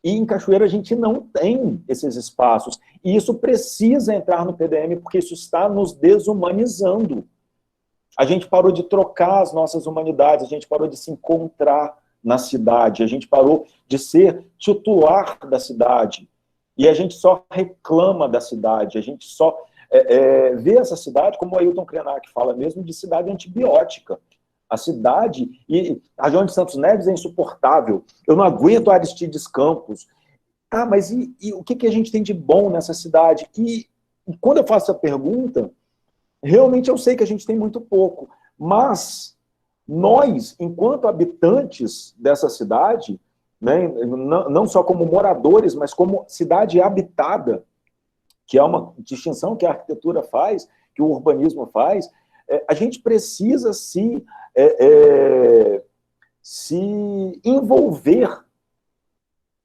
Speaker 1: e em Cachoeira a gente não tem esses espaços, e isso precisa entrar no PDM, porque isso está nos desumanizando. A gente parou de trocar as nossas humanidades, a gente parou de se encontrar na cidade, a gente parou de ser titular da cidade, e a gente só reclama da cidade, a gente só vê essa cidade, como o Ailton Krenak fala mesmo, de cidade antibiótica. A cidade, e a região de Santos Neves é insuportável, eu não aguento Aristides Campos. Mas e o que a gente tem de bom nessa cidade? E quando eu faço essa pergunta, realmente eu sei que a gente tem muito pouco, mas nós, enquanto habitantes dessa cidade, né, não só como moradores, mas como cidade habitada, que é uma distinção que a arquitetura faz, que o urbanismo faz, a gente precisa se envolver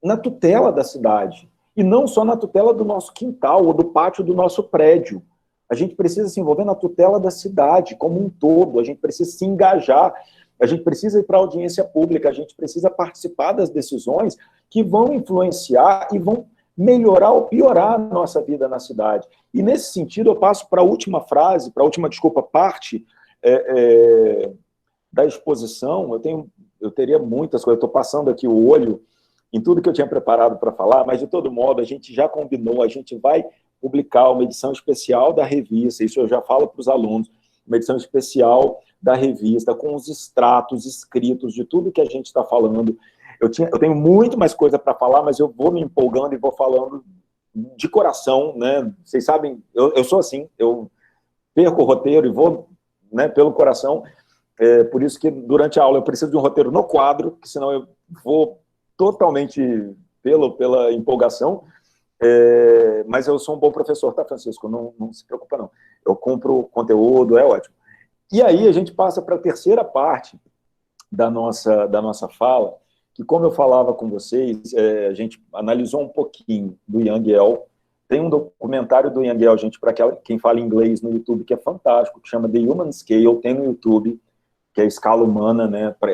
Speaker 1: na tutela da cidade, e não só na tutela do nosso quintal ou do pátio do nosso prédio. A gente precisa se envolver na tutela da cidade como um todo, a gente precisa se engajar, a gente precisa ir para a audiência pública, a gente precisa participar das decisões que vão influenciar e vão melhorar ou piorar a nossa vida na cidade. E, nesse sentido, eu passo para a última frase, para a última, desculpa, parte da exposição. Eu teria muitas coisas, estou passando aqui o olho em tudo que eu tinha preparado para falar, mas, de todo modo, a gente já combinou, a gente vai publicar uma edição especial da revista, isso eu já falo para os alunos, uma edição especial da revista, com os extratos escritos de tudo que a gente está falando. Eu tenho muito mais coisa para falar, mas eu vou me empolgando e vou falando de coração, né? Vocês sabem, eu sou assim, eu perco o roteiro e vou, né, pelo coração. Por isso que durante a aula eu preciso de um roteiro no quadro, porque senão eu vou totalmente pela empolgação. Mas eu sou um bom professor, tá, Francisco? Não se preocupa, não. Eu cumpro conteúdo, é ótimo. E aí a gente passa para a terceira parte da nossa fala, que, como eu falava com vocês, a gente analisou um pouquinho do Yang El. Tem um documentário do Yang El, gente, para quem fala inglês no YouTube, que é fantástico, que chama The Human Scale, tem no YouTube, que é a escala humana, né, para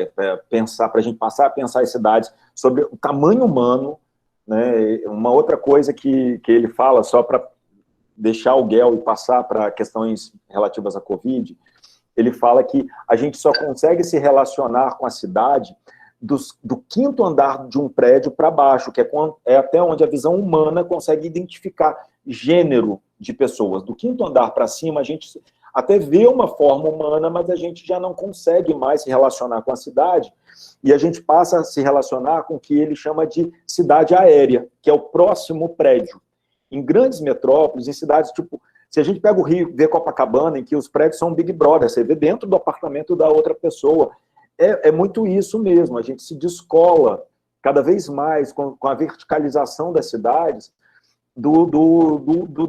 Speaker 1: a gente passar a pensar as cidades sobre o tamanho humano, né. Uma outra coisa que ele fala, só para deixar o Gel e passar para questões relativas à Covid, ele fala que a gente só consegue se relacionar com a cidade do quinto andar de um prédio para baixo, que é até onde a visão humana consegue identificar gênero de pessoas. Do quinto andar para cima, a gente até vê uma forma humana, mas a gente já não consegue mais se relacionar com a cidade, e a gente passa a se relacionar com o que ele chama de cidade aérea, que é o próximo prédio. Em grandes metrópoles, em cidades tipo... Se a gente pega o Rio e vê Copacabana, em que os prédios são Big Brother, você vê dentro do apartamento da outra pessoa. É muito isso mesmo, a gente se descola cada vez mais com a verticalização das cidades,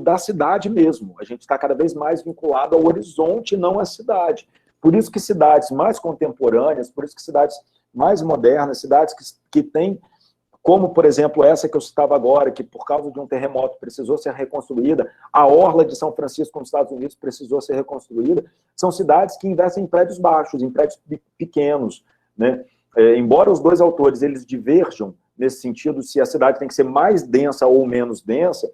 Speaker 1: da cidade mesmo. A gente está cada vez mais vinculado ao horizonte, não à cidade. Por isso que cidades mais contemporâneas, por isso que cidades mais modernas, cidades que têm, como, por exemplo, essa que eu citava agora, que por causa de um terremoto precisou ser reconstruída, a orla de São Francisco, nos Estados Unidos, precisou ser reconstruída, são cidades que investem em prédios baixos, em prédios pequenos, né? Embora os dois autores eles diverjam nesse sentido, se a cidade tem que ser mais densa ou menos densa,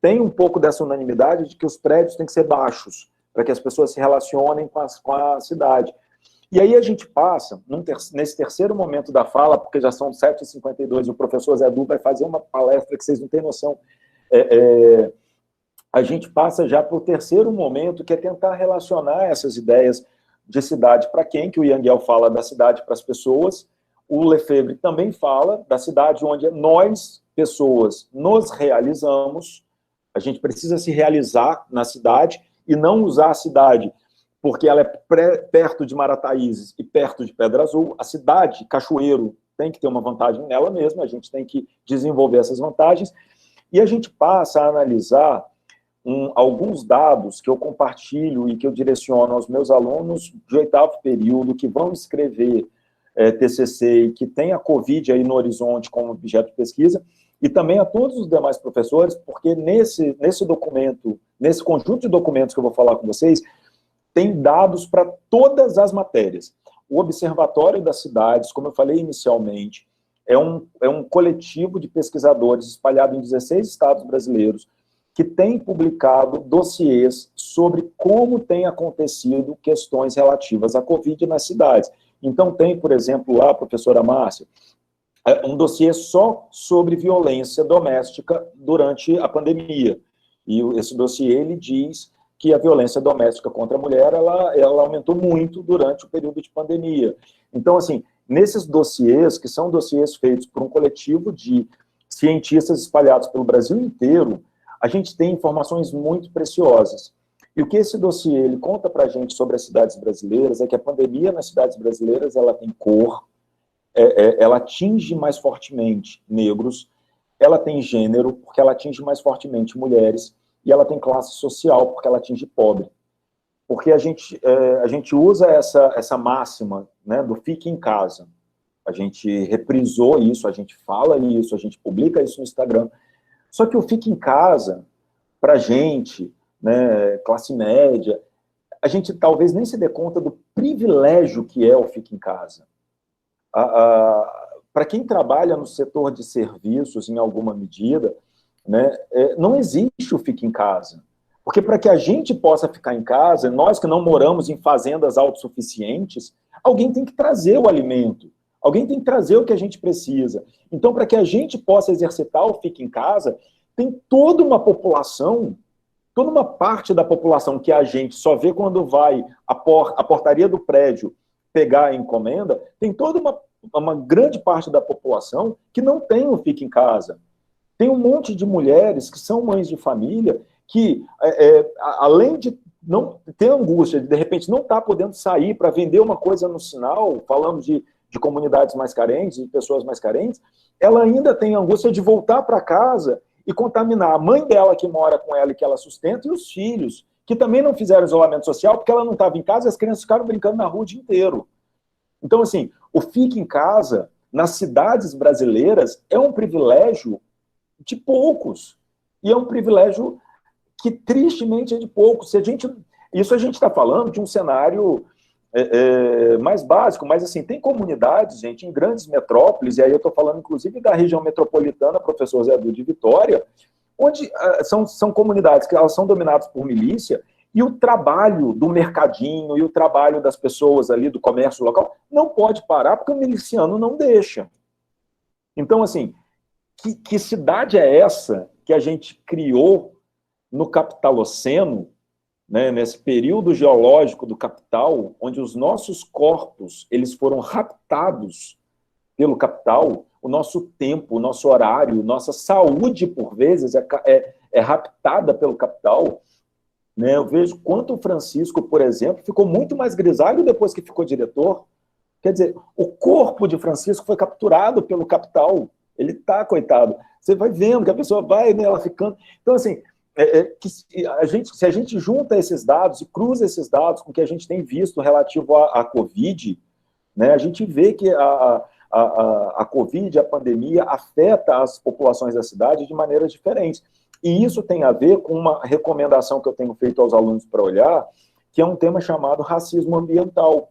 Speaker 1: tem um pouco dessa unanimidade de que os prédios têm que ser baixos, para que as pessoas se relacionem com a cidade. E aí a gente passa, nesse terceiro momento da fala, porque já são 7h52, e o professor Zé Du vai fazer uma palestra que vocês não têm noção. A gente passa já para o terceiro momento, que é tentar relacionar essas ideias de cidade para quem, que o Yang El fala da cidade para as pessoas, o Lefebvre também fala da cidade onde nós, pessoas, nos realizamos. A gente precisa se realizar na cidade e não usar a cidade porque ela é perto de Marataízes e perto de Pedra Azul. A cidade, Cachoeiro, tem que ter uma vantagem nela mesma, a gente tem que desenvolver essas vantagens, e a gente passa a analisar alguns dados que eu compartilho e que eu direciono aos meus alunos de 8º período, que vão escrever TCC e que tem a Covid aí no horizonte como objeto de pesquisa, e também a todos os demais professores, porque nesse documento, nesse conjunto de documentos que eu vou falar com vocês, tem dados para todas as matérias. O Observatório das Cidades, como eu falei inicialmente, é um coletivo de pesquisadores espalhado em 16 estados brasileiros que tem publicado dossiês sobre como tem acontecido questões relativas à Covid nas cidades. Então tem, por exemplo, lá, professora Márcia, um dossiê só sobre violência doméstica durante a pandemia. E esse dossiê, ele diz que a violência doméstica contra a mulher, ela aumentou muito durante o período de pandemia. Então, assim, nesses dossiês, que são dossiês feitos por um coletivo de cientistas espalhados pelo Brasil inteiro, a gente tem informações muito preciosas. E o que esse dossiê ele conta para a gente sobre as cidades brasileiras é que a pandemia nas cidades brasileiras ela tem cor, ela atinge mais fortemente negros, ela tem gênero, porque ela atinge mais fortemente mulheres, e ela tem classe social, porque ela atinge pobre. Porque a gente usa essa máxima, né, do fique em casa. A gente reprisou isso, a gente fala isso, a gente publica isso no Instagram. Só que o fique em casa, para a gente, né, classe média, a gente talvez nem se dê conta do privilégio que é o fique em casa. Para quem trabalha no setor de serviços, em alguma medida, né? Não existe o fique em casa. Porque para que a gente possa ficar em casa, nós que não moramos em fazendas autossuficientes, alguém tem que trazer o alimento, alguém tem que trazer o que a gente precisa. Então, para que a gente possa exercitar o fique em casa, tem toda uma população, toda uma parte da população que a gente só vê quando vai à portaria do prédio pegar a encomenda, tem toda uma grande parte da população que não tem o fique em casa. Tem um monte de mulheres que são mães de família que, além de não ter angústia de repente, não estar podendo sair para vender uma coisa no sinal, falando de comunidades mais carentes, de pessoas mais carentes, ela ainda tem angústia de voltar para casa e contaminar a mãe dela que mora com ela e que ela sustenta, e os filhos, que também não fizeram isolamento social porque ela não estava em casa e as crianças ficaram brincando na rua o dia inteiro. Então, assim, o fique em casa, nas cidades brasileiras, é um privilégio de poucos. E é um privilégio que, tristemente, é de poucos. Isso a gente está falando de um cenário mais básico, mas, assim, tem comunidades, gente, em grandes metrópoles, e aí eu estou falando, inclusive, da região metropolitana, professor Zé Edu de Vitória, onde são comunidades que elas são dominadas por milícia, e o trabalho do mercadinho e o trabalho das pessoas ali, do comércio local, não pode parar, porque o miliciano não deixa. Então, assim, que cidade é essa que a gente criou no Capitaloceno, né, nesse período geológico do capital, onde os nossos corpos eles foram raptados pelo capital, o nosso tempo, o nosso horário, nossa saúde, por vezes, é raptada pelo capital. Né? Eu vejo quanto o Francisco, por exemplo, ficou muito mais grisalho depois que ficou diretor. Quer dizer, o corpo de Francisco foi capturado pelo capital. Ele está, coitado. Você vai vendo que a pessoa vai, né, ela ficando... Então, assim, se a gente junta esses dados e cruza esses dados com o que a gente tem visto relativo à Covid, né, a gente vê que a Covid, a pandemia, afeta as populações da cidade de maneiras diferentes. E isso tem a ver com uma recomendação que eu tenho feito aos alunos para olhar, que é um tema chamado racismo ambiental.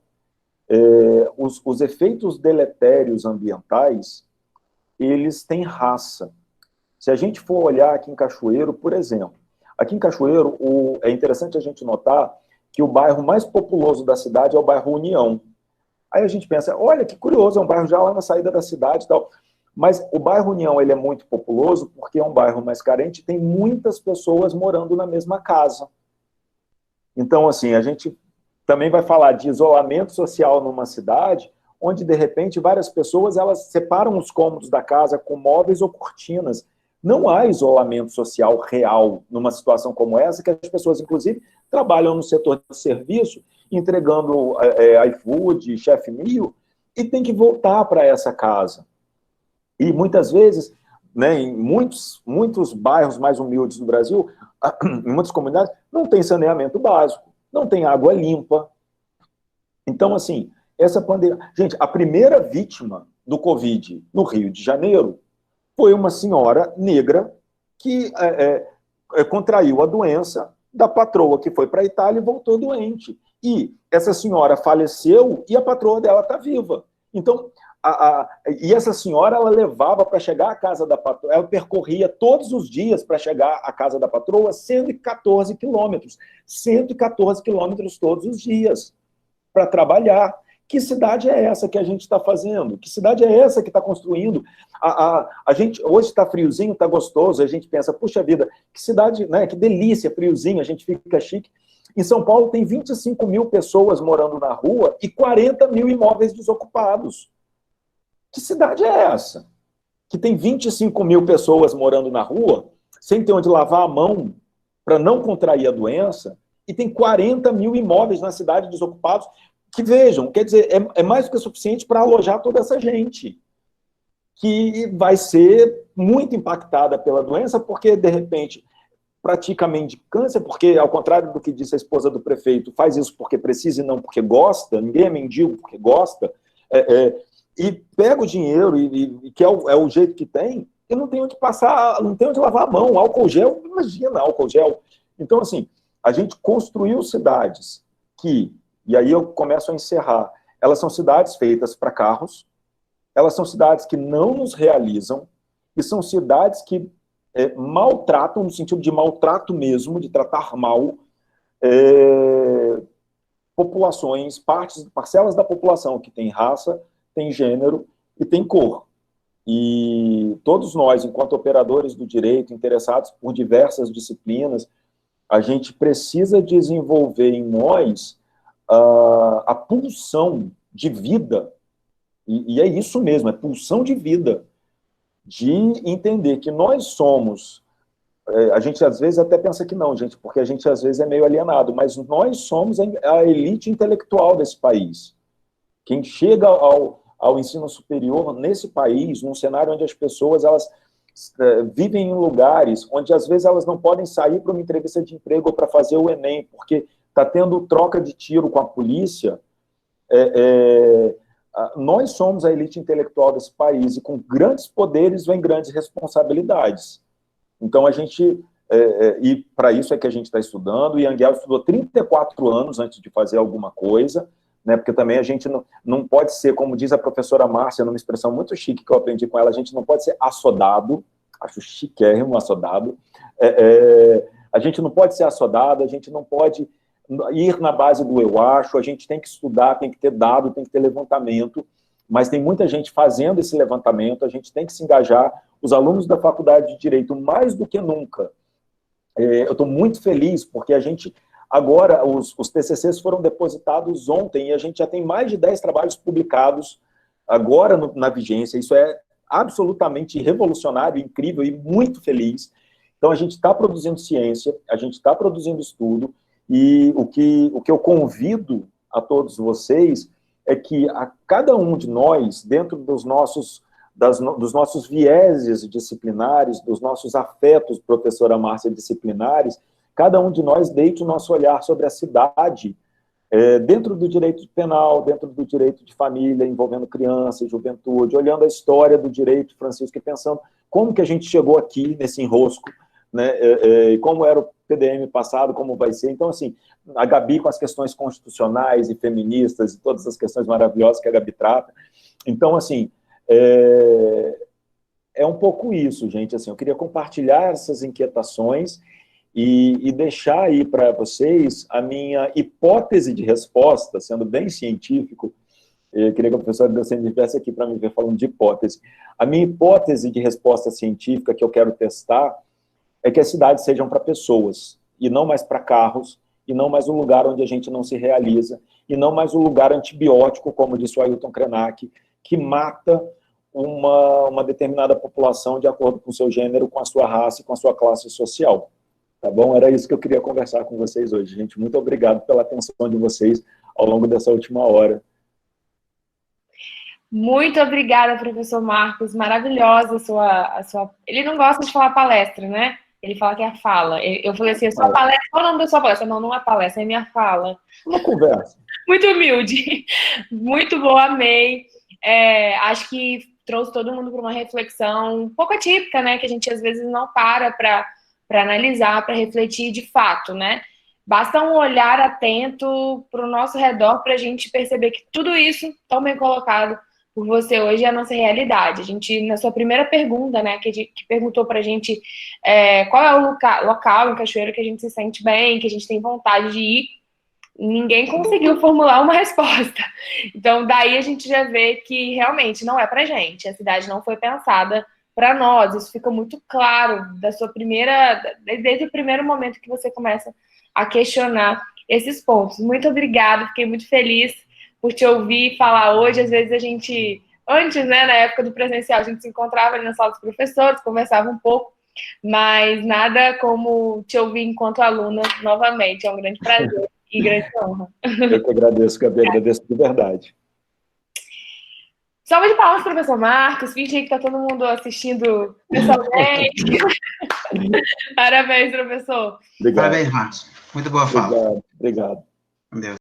Speaker 1: Os efeitos deletérios ambientais, eles têm raça. Se a gente for olhar aqui em Cachoeiro, por exemplo, aqui em Cachoeiro, é interessante a gente notar que o bairro mais populoso da cidade é o bairro União. Aí a gente pensa, olha que curioso, é um bairro já lá na saída da cidade e tal. Mas o bairro União ele é muito populoso porque é um bairro mais carente e tem muitas pessoas morando na mesma casa. Então, assim, a gente também vai falar de isolamento social numa cidade onde, de repente, várias pessoas elas separam os cômodos da casa com móveis ou cortinas. Não há isolamento social real numa situação como essa, que as pessoas, inclusive, trabalham no setor de serviço, entregando iFood, Chef Mio, e tem que voltar para essa casa. E muitas vezes, né, em muitos bairros mais humildes do Brasil, em muitas comunidades, não tem saneamento básico, não tem água limpa. Então, assim, essa pandemia... Gente, a primeira vítima do Covid no Rio de Janeiro foi uma senhora negra que contraiu a doença da patroa que foi para a Itália e voltou doente. E essa senhora faleceu e a patroa dela está viva. Então, e essa senhora, ela levava para chegar à casa da patroa, ela percorria todos os dias para chegar à casa da patroa 114 quilômetros. 114 quilômetros todos os dias para trabalhar. Que cidade é essa que a gente está fazendo? Que cidade é essa que está construindo? A gente, hoje está friozinho, está gostoso, a gente pensa, puxa vida, que cidade, né, que delícia, friozinho, a gente fica chique. Em São Paulo tem 25 mil pessoas morando na rua e 40 mil imóveis desocupados. Que cidade é essa? Que tem 25 mil pessoas morando na rua, sem ter onde lavar a mão para não contrair a doença, e tem 40 mil imóveis na cidade desocupados, que vejam, quer dizer, é mais do que suficiente para alojar toda essa gente, que vai ser muito impactada pela doença, porque, de repente, pratica mendicância, porque, ao contrário do que disse a esposa do prefeito, faz isso porque precisa e não porque gosta, ninguém é mendigo porque gosta, e pega o dinheiro, que é o jeito que tem, e não tem onde passar, não tem onde lavar a mão, álcool gel, imagina álcool gel. Então, assim, a gente construiu cidades que, e aí eu começo a encerrar, elas são cidades feitas para carros, elas são cidades que não nos realizam, e são cidades que maltratam, no sentido de maltrato mesmo, de tratar mal populações, parcelas da população que tem raça, tem gênero e tem cor. E todos nós, enquanto operadores do direito, interessados por diversas disciplinas, a gente precisa desenvolver em nós a pulsão de vida, e é isso mesmo, é pulsão de vida, de entender que nós somos, a gente às vezes até pensa que não, gente, porque a gente às vezes é meio alienado, mas nós somos a elite intelectual desse país. Quem chega ao ensino superior nesse país, num cenário onde as pessoas elas vivem em lugares onde às vezes elas não podem sair para uma entrevista de emprego ou para fazer o Enem, porque está tendo troca de tiro com a polícia. Nós somos a elite intelectual desse país e com grandes poderes vem grandes responsabilidades. Então a gente, e para isso é que a gente está estudando, e Yangel estudou 34 anos antes de fazer alguma coisa, né, porque também a gente não pode ser, como diz a professora Márcia, numa expressão muito chique que eu aprendi com ela, a gente não pode ser assodado, acho chiquérrimo assodado, a gente não pode ser assodado, a gente não pode ir na base do eu acho, a gente tem que estudar, tem que ter dado, tem que ter levantamento, mas tem muita gente fazendo esse levantamento, a gente tem que se engajar, os alunos da Faculdade de Direito, mais do que nunca, eu estou muito feliz, porque a gente, agora, os TCCs foram depositados ontem, e a gente já tem mais de 10 trabalhos publicados agora na vigência, isso é absolutamente revolucionário, incrível e muito feliz. Então, a gente está produzindo ciência, a gente está produzindo estudo, e o que eu convido a todos vocês é que a cada um de nós, dentro dos nossos vieses disciplinares, dos nossos afetos, professora Márcia, disciplinares, cada um de nós deite o nosso olhar sobre a cidade, dentro do direito penal, dentro do direito de família, envolvendo criança e juventude, olhando a história do direito, Francisco, e pensando como que a gente chegou aqui nesse enrosco, né, e como era o PDM passado, como vai ser. Então, assim, a Gabi com as questões constitucionais e feministas e todas as questões maravilhosas que a Gabi trata. Então, assim, é um pouco isso, gente. Assim, eu queria compartilhar essas inquietações e deixar aí para vocês a minha hipótese de resposta, sendo bem científico. Eu queria que a professora Delcene estivesse aqui para me ver falando de hipótese. A minha hipótese de resposta científica que eu quero testar é que as cidades sejam para pessoas, e não mais para carros, e não mais um lugar onde a gente não se realiza, e não mais um lugar antibiótico, como disse o Ailton Krenak, que mata uma determinada população de acordo com o seu gênero, com a sua raça e com a sua classe social. Tá bom? Era isso que eu queria conversar com vocês hoje, gente. Muito obrigado pela atenção de vocês ao longo dessa última hora.
Speaker 2: Muito obrigada, professor Marcos. Maravilhosa a sua... Ele não gosta de falar palestra, né? Ele fala que é a fala. Eu falei assim, a sua palestra... Qual é o nome da sua palestra? Não, não é palestra, é minha fala.
Speaker 1: Uma conversa.
Speaker 2: Muito humilde. Muito bom, amei. Acho que trouxe todo mundo para uma reflexão um pouco atípica, né? Que a gente, às vezes, não para analisar, para refletir de fato, né? Basta um olhar atento para o nosso redor para a gente perceber que tudo isso, tão bem colocado por você hoje, é a nossa realidade. A gente, na sua primeira pergunta, né, que perguntou para a gente qual é o local em Cachoeiro que a gente se sente bem, que a gente tem vontade de ir, ninguém conseguiu formular uma resposta. Então, daí a gente já vê que realmente não é para a gente. A cidade não foi pensada para nós. Isso fica muito claro desde o primeiro momento que você começa a questionar esses pontos. Muito obrigada, fiquei muito feliz por te ouvir falar hoje. Às vezes a gente, antes, né, na época do presencial, a gente se encontrava ali na sala dos professores, conversava um pouco, mas nada como te ouvir enquanto aluna novamente. É um grande prazer e grande honra.
Speaker 1: Eu que agradeço, Gabi, agradeço de verdade.
Speaker 2: Salve de palmas, professor Marcos. Finge que está todo mundo assistindo pessoalmente. Parabéns, professor.
Speaker 1: Obrigado.
Speaker 3: Parabéns, Marcos. Muito boa fala.
Speaker 1: Obrigado.
Speaker 3: Deus.